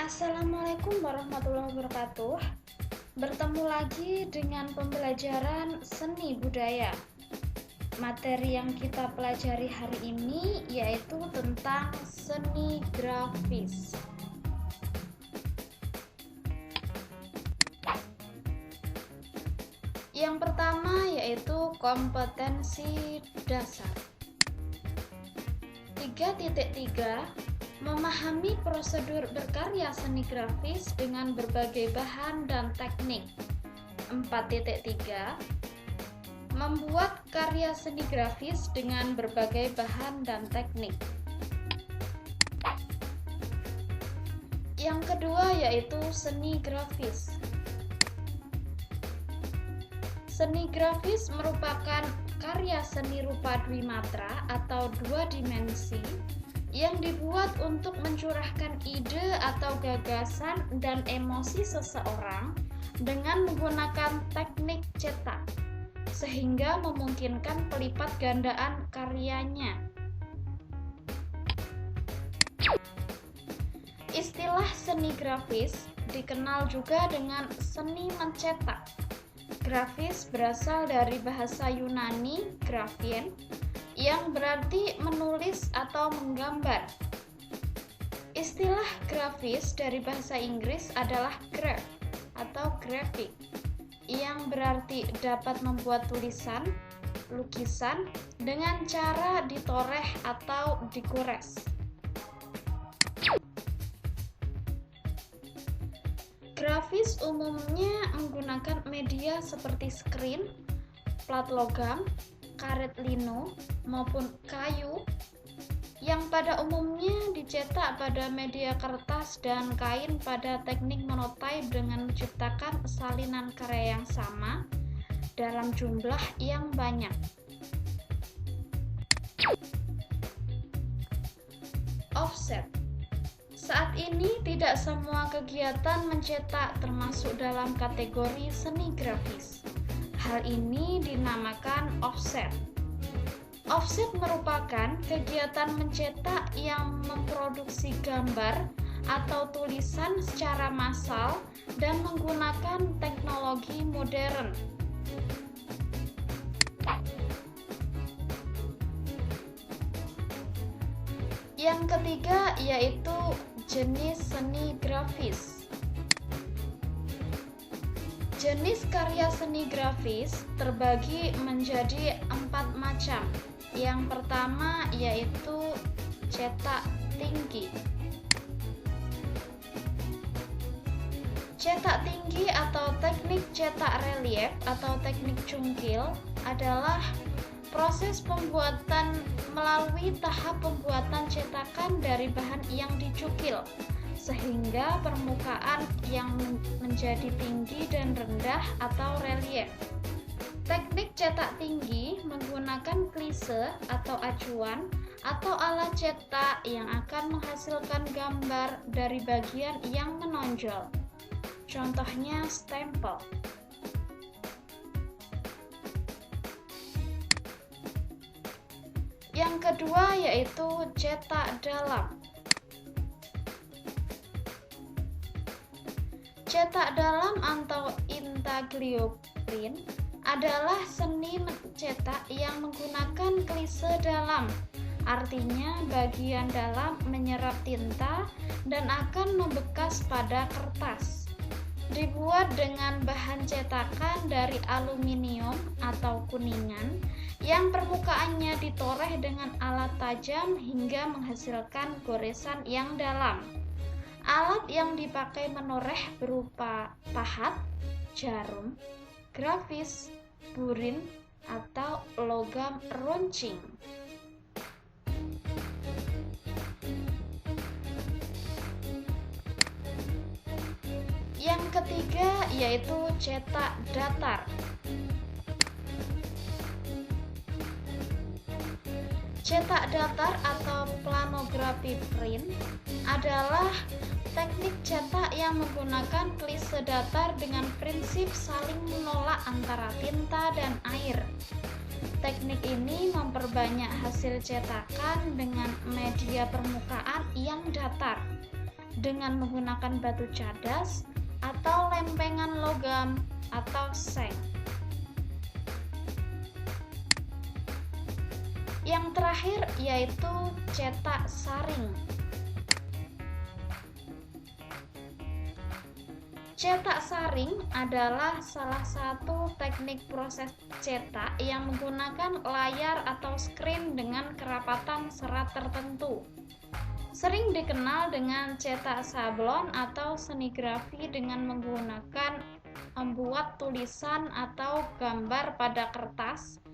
Assalamualaikum warahmatullahi wabarakatuh. Bertemu lagi dengan pembelajaran seni budaya. Materi yang kita pelajari hari ini yaitu tentang seni grafis. Yang pertama yaitu kompetensi dasar. 3.3 Memahami prosedur berkarya seni grafis dengan berbagai bahan dan teknik. 4.3 Membuat karya seni grafis dengan berbagai bahan dan teknik. Yang kedua yaitu seni grafis. Seni grafis merupakan karya seni rupa dwimatra atau dua dimensi yang dibuat untuk mencurahkan ide atau gagasan dan emosi seseorang dengan menggunakan teknik cetak, sehingga memungkinkan pelipat gandaan karyanya. Istilah seni grafis dikenal juga dengan seni mencetak. Grafis berasal dari bahasa Yunani graphein yang berarti menulis atau menggambar. Istilah grafis dari bahasa Inggris adalah graph atau graphic yang berarti dapat membuat tulisan, lukisan dengan cara ditoreh atau digores. Grafis umumnya menggunakan media seperti screen, plat logam, karet lino, maupun kayu yang pada umumnya dicetak pada media kertas dan kain pada teknik monotype dengan menciptakan salinan karya yang sama dalam jumlah yang banyak. Offset. Saat ini tidak semua kegiatan mencetak termasuk dalam kategori seni grafis. Hal ini dinamakan offset. Offset merupakan kegiatan mencetak yang memproduksi gambar atau tulisan secara massal dan menggunakan teknologi modern. Yang ketiga yaitu jenis seni grafis. Jenis karya seni grafis terbagi menjadi 4 macam. Yang pertama yaitu cetak tinggi. Cetak tinggi atau teknik cetak relief atau teknik cungkil adalah proses pembuatan melalui tahap pembuatan cetakan dari bahan yang dicukil sehingga permukaan yang menjadi tinggi dan rendah atau relief. Teknik cetak tinggi menggunakan klise atau acuan atau alat cetak yang akan menghasilkan gambar dari bagian yang menonjol. Contohnya stempel. Yang kedua yaitu cetak dalam. Cetak dalam atau intaglio print adalah seni mencetak yang menggunakan klise dalam. Artinya bagian dalam menyerap tinta dan akan membekas pada kertas. Dibuat dengan bahan cetakan dari aluminium atau kuningan yang permukaannya ditoreh dengan alat tajam hingga menghasilkan goresan yang dalam. Alat yang dipakai menoreh berupa pahat, jarum, grafis, burin, atau logam runcing. Yang ketiga yaitu cetak datar. Cetak datar atau planografi print adalah teknik cetak yang menggunakan klise datar dengan prinsip saling menolak antara tinta dan air. Teknik ini memperbanyak hasil cetakan dengan media permukaan yang datar. dengan menggunakan batu cadas atau lempengan logam atau seng. Yang terakhir yaitu cetak saring. Cetak saring adalah salah satu teknik proses cetak yang menggunakan layar atau screen dengan kerapatan serat tertentu. Sering dikenal dengan cetak sablon atau senigrafi dengan menggunakan membuat tulisan atau gambar pada kertas,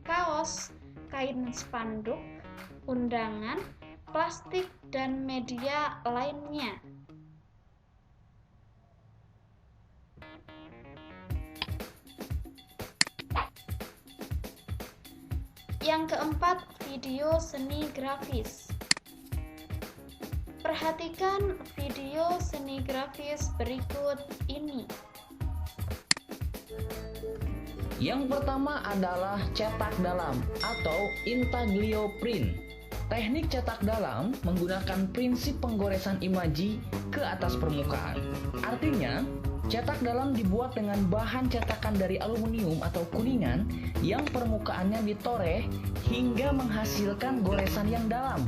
kaos, kain spanduk, undangan, plastik, dan media lainnya. Yang keempat, video seni grafis. Perhatikan video seni grafis berikut ini. Yang pertama adalah cetak dalam atau intaglio print. Teknik cetak dalam menggunakan prinsip penggoresan imaji ke atas permukaan. Artinya, cetak dalam dibuat dengan bahan cetakan dari aluminium atau kuningan yang permukaannya ditoreh hingga menghasilkan goresan yang dalam.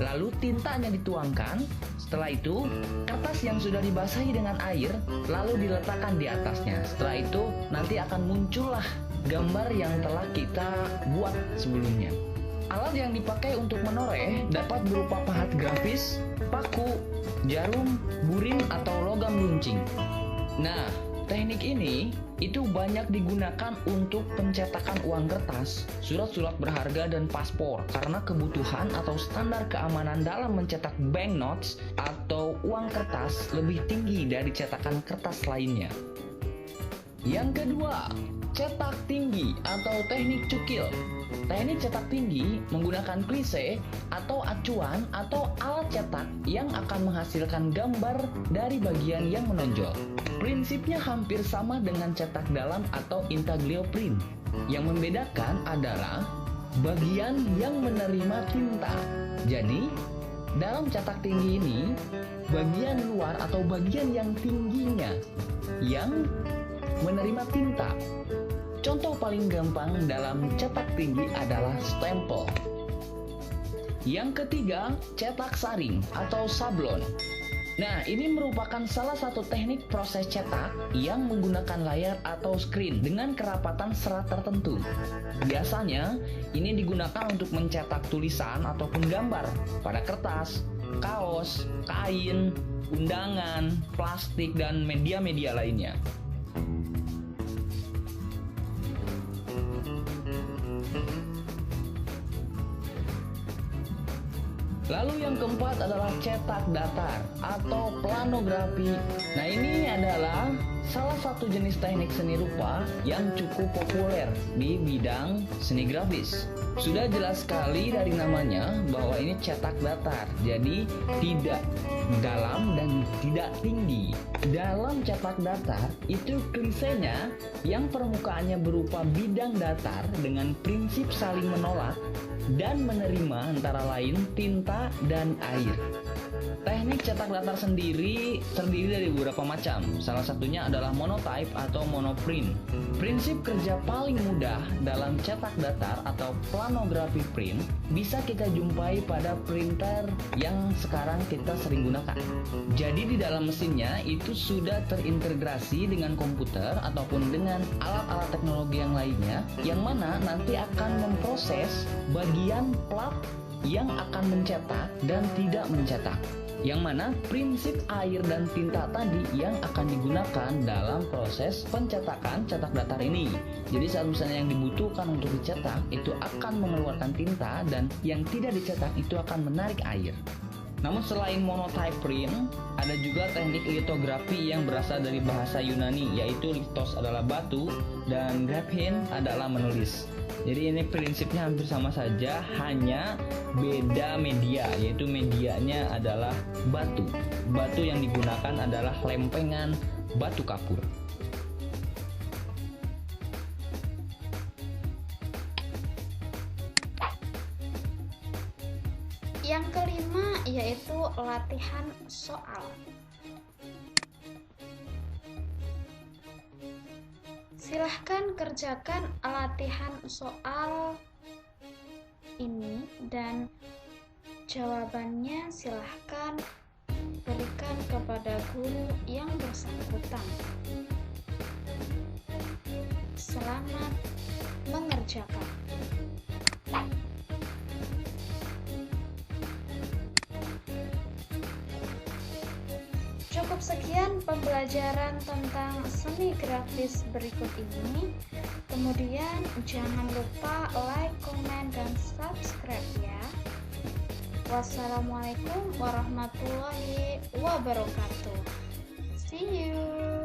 Lalu tintanya dituangkan. Setelah itu, kertas yang sudah dibasahi dengan air lalu diletakkan di atasnya. Setelah itu, nanti akan muncullah gambar yang telah kita buat sebelumnya. Alat yang dipakai untuk menoreh dapat berupa pahat grafis, paku, jarum, burin, atau logam luncing. Nah, teknik ini itu banyak digunakan untuk pencetakan uang kertas, surat-surat berharga, dan paspor karena kebutuhan atau standar keamanan dalam mencetak banknotes atau uang kertas lebih tinggi dari cetakan kertas lainnya. Yang kedua, cetak tinggi atau teknik cukil. Teknik cetak tinggi menggunakan klise atau acuan atau alat cetak yang akan menghasilkan gambar dari bagian yang menonjol. Prinsipnya hampir sama dengan cetak dalam atau intaglio print. Yang membedakan adalah bagian yang menerima tinta. Jadi, dalam cetak tinggi ini, bagian luar atau bagian yang tingginya yang menerima tinta. Contoh paling gampang dalam cetak tinggi adalah stempel. Yang ketiga, cetak saring atau sablon. Nah, ini merupakan salah satu teknik proses cetak yang menggunakan layar atau screen dengan kerapatan serat tertentu. Biasanya, ini digunakan untuk mencetak tulisan ataupun gambar pada kertas, kaos, kain, undangan, plastik, dan media-media lainnya. Lalu yang keempat adalah cetak datar atau planografi. Nah, ini adalah salah satu jenis teknik seni rupa yang cukup populer di bidang seni grafis. Sudah jelas sekali dari namanya bahwa ini cetak datar, jadi tidak dalam dan tidak tinggi. Dalam cetak datar itu klisenya yang permukaannya berupa bidang datar dengan prinsip saling menolak dan menerima antara lain tinta dan air. Teknik cetak datar sendiri terdiri dari beberapa macam. Salah satunya adalah monotype atau monoprint. Prinsip kerja paling mudah dalam cetak datar atau planografi print bisa kita jumpai pada printer yang sekarang kita sering gunakan. Jadi di dalam mesinnya itu sudah terintegrasi dengan komputer ataupun dengan alat-alat teknologi yang lainnya, yang mana nanti akan memproses bagian plat yang akan mencetak dan tidak mencetak. Yang mana prinsip air dan tinta tadi yang akan digunakan dalam proses pencetakan cetak datar ini. Jadi saat misalnya yang dibutuhkan untuk dicetak itu akan mengeluarkan tinta dan yang tidak dicetak itu akan menarik air. Namun selain monotype print, ada juga teknik litografi yang berasal dari bahasa Yunani, yaitu lithos adalah batu dan graphein adalah menulis. Jadi ini prinsipnya hampir sama saja, hanya beda media, yaitu medianya adalah batu. Batu yang digunakan adalah lempengan batu kapur. Yang kelima yaitu latihan soal. Silahkan kerjakan latihan soal ini dan jawabannya silahkan berikan kepada guru yang bersangkutan. Selamat mengerjakan. Cukup sekian pembelajaran tentang seni grafis berikut ini. Kemudian jangan lupa like, komen, dan subscribe ya. Wassalamualaikum warahmatullahi wabarakatuh. See you.